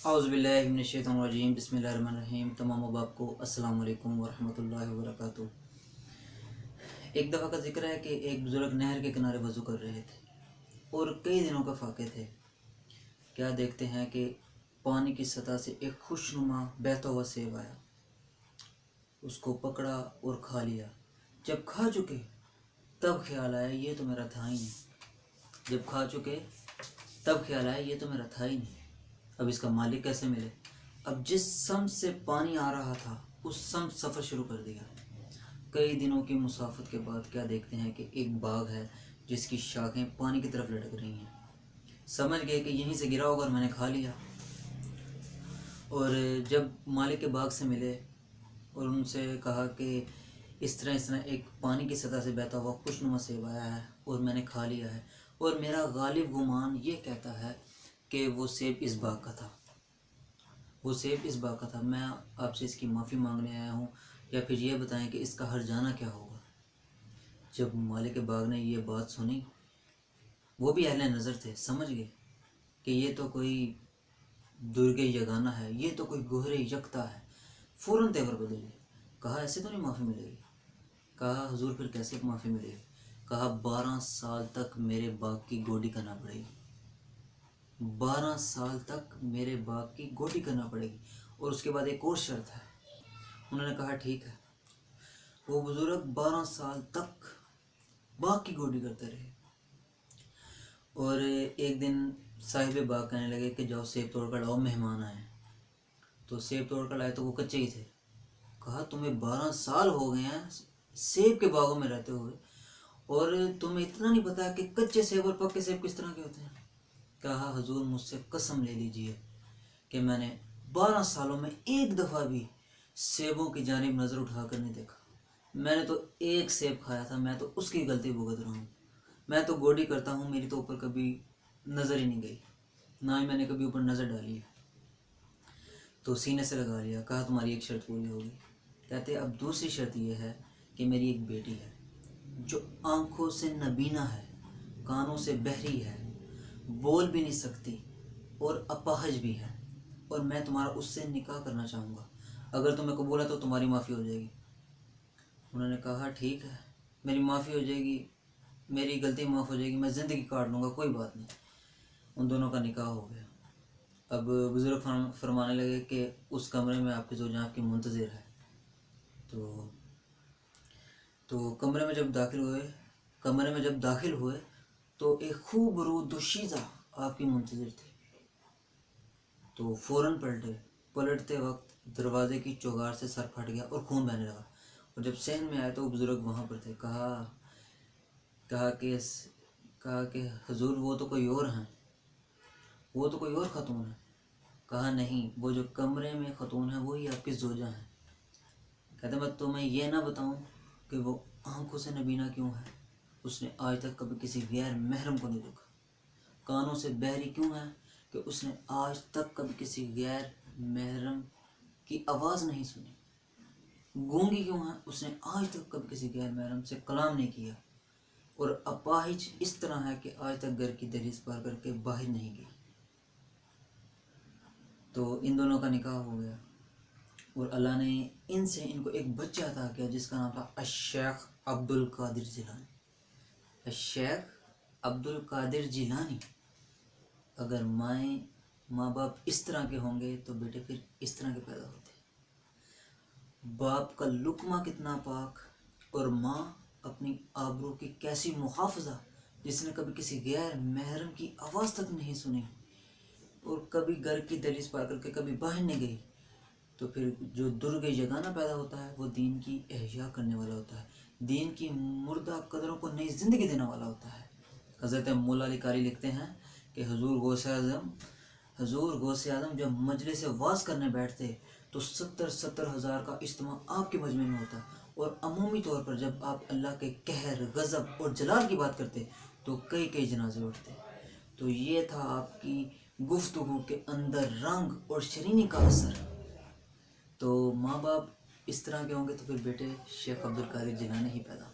اعوذ باللہ من الشیطان الرجیم، بسم اللہ الرحمن الرحیم۔ تمام احباب کو السلام علیکم ورحمۃ اللہ وبرکاتہ۔ ایک دفعہ کا ذکر ہے کہ ایک بزرگ نہر کے کنارے وضو کر رہے تھے اور کئی دنوں کا فاقے تھے۔ کیا دیکھتے ہیں کہ پانی کی سطح سے ایک خوشنما بہتا ہوا سیب آیا، اس کو پکڑا اور کھا لیا۔ جب کھا چکے تب خیال آیا یہ تو میرا تھا ہی نہیں۔ جب کھا چکے تب خیال آیا یہ تو میرا تھا ہی نہیں، اب اس کا مالک کیسے ملے؟ اب جس سمت سے پانی آ رہا تھا اس سمت سفر شروع کر دیا۔ کئی دنوں کی مسافت کے بعد کیا دیکھتے ہیں کہ ایک باغ ہے جس کی شاخیں پانی کی طرف لٹک رہی ہیں۔ سمجھ گئے کہ یہیں سے گرا ہوگا اور میں نے کھا لیا۔ اور جب مالک کے باغ سے ملے اور ان سے کہا کہ اس طرح ایک پانی کی سطح سے بہتا ہوا خوشنما سیب آیا ہے اور میں نے کھا لیا ہے، اور میرا غالب گمان یہ کہتا ہے کہ وہ سیب اس باغ کا تھا، وہ سیب اس باغ کا تھا۔ میں آپ سے اس کی معافی مانگنے آیا ہوں، یا پھر یہ بتائیں کہ اس کا ہر جانا کیا ہوگا۔ جب مالک باغ نے یہ بات سنی، وہ بھی اہل نظر تھے، سمجھ گئے کہ یہ تو کوئی درگِ یگانہ ہے، یہ تو کوئی گوہر یکتا ہے۔ فوراً تیور بدل گئے۔ کہا ایسے تو نہیں معافی ملے گی۔ کہا حضور پھر کیسے معافی ملے گی؟ کہا 12 سال تک میرے باغ کی گوڈی کرنا پڑے گی، 12 سال تک میرے باغ کی گوڈی کرنا پڑے گی، اور اس کے بعد ایک اور شرط ہے۔ انہوں نے کہا ٹھیک ہے۔ وہ بزرگ 12 سال تک باغ کی گوڈی کرتے رہے، اور ایک دن صاحب باغ کہنے لگے کہ جاؤ سیب توڑ کر لاؤ، مہمان آئے۔ تو سیب توڑ کر لائے تو وہ کچے ہی تھے۔ کہا تمہیں 12 سال ہو گئے ہیں سیب کے باغوں میں رہتے ہوئے، اور تمہیں اتنا نہیں پتا کہ کچے سیب اور پکے سیب کس طرح کے ہوتے ہیں؟ کہا حضور مجھ سے قسم لے لیجئے کہ میں نے 12 سالوں میں ایک دفعہ بھی سیبوں کی جانب نظر اٹھا کر نہیں دیکھا۔ میں نے تو ایک سیب کھایا تھا، میں تو اس کی غلطی بھگت رہا ہوں۔ میں تو گوڈی کرتا ہوں، میری تو اوپر کبھی نظر ہی نہیں گئی، نہ ہی میں نے کبھی اوپر نظر ڈالی ہے۔ تو سینے سے لگا لیا۔ کہا تمہاری ایک شرط پوری ہوگی۔ کہتے اب دوسری شرط یہ ہے کہ میری ایک بیٹی ہے جو آنکھوں سے نابینا ہے، کانوں سے بہری ہے، بول بھی نہیں سکتی اور اپاہج بھی ہے، اور میں تمہارا اس سے نکاح کرنا چاہوں گا۔ اگر تمہیں قبول ہے تو تمہاری معافی ہو جائے گی۔ انہوں نے کہا ٹھیک ہے، میری معافی ہو جائے گی، میری غلطی معاف ہو جائے گی، میں زندگی کاٹ لوں گا، کوئی بات نہیں۔ ان دونوں کا نکاح ہو گیا۔ اب بزرگ فرمانے لگے کہ اس کمرے میں آپ کی زوجہ آپ کی منتظر ہے۔ تو کمرے میں جب داخل ہوئے تو ایک خوب رو دوشیزہ آپ کی منتظر تھی۔ تو فوراً پلٹتے وقت دروازے کی چوگار سے سر پھٹ گیا اور خون بہنے لگا، اور جب صحن میں آئے تو وہ بزرگ وہاں پر تھے۔ کہا کہ حضور وہ تو کوئی اور ہیں، وہ تو کوئی اور خاتون ہے۔ کہا نہیں، وہ جو کمرے میں خاتون ہے وہی آپ کی زوجہ ہیں۔ کہتے میں تمہیں یہ نہ بتاؤں کہ وہ آنکھوں سے نبینا کیوں ہے، اس نے آج تک کبھی کسی غیر محرم کو نہیں دیکھا۔ کانوں سے بہری کیوں ہے کہ اس نے آج تک کبھی کسی غیر محرم کی آواز نہیں سنی۔ گونگی کیوں ہے، اس نے آج تک کبھی کسی غیر محرم سے کلام نہیں کیا۔ اور اپاہج اس طرح ہے کہ آج تک گھر کی دہلیز پار کر کے باہر نہیں گئی۔ تو ان دونوں کا نکاح ہو گیا، اور اللہ نے ان کو ایک بچہ عطا کیا جس کا نام تھا الشیخ عبد القادر جیلانی۔ الشیخ عبد القادر جیلانی۔ اگر ماں باپ اس طرح کے ہوں گے تو بیٹے پھر اس طرح کے پیدا ہوتے ہیں۔ باپ کا لقمہ کتنا پاک، اور ماں اپنی آبرو کی کیسی محافظہ، جس نے کبھی کسی غیر محرم کی آواز تک نہیں سنی اور کبھی گھر کی دہلیز پار کر کے کبھی باہر نہیں گئی، تو پھر جو درگ یگانہ پیدا ہوتا ہے وہ دین کی احیا کرنے والا ہوتا ہے، دین کی مردہ قدروں کو نئی زندگی دینے والا ہوتا ہے۔ حضرت مولا علی قاری لکھتے ہیں کہ حضور غوث اعظم جب مجلس واعظ کرنے بیٹھتے تو 70,000 کا اجتماع آپ کے مجمع میں ہوتا، اور عمومی طور پر جب آپ اللہ کے قہر، غضب اور جلال کی بات کرتے تو کئی جنازے اٹھتے۔ تو یہ تھا آپ کی گفتگو کے اندر رنگ اور شرینی کا اثر۔ تو ماں باپ اس طرح کے ہوں گے تو پھر بیٹے شیخ عبد القادر جیلانی ہی پیدا ہوں۔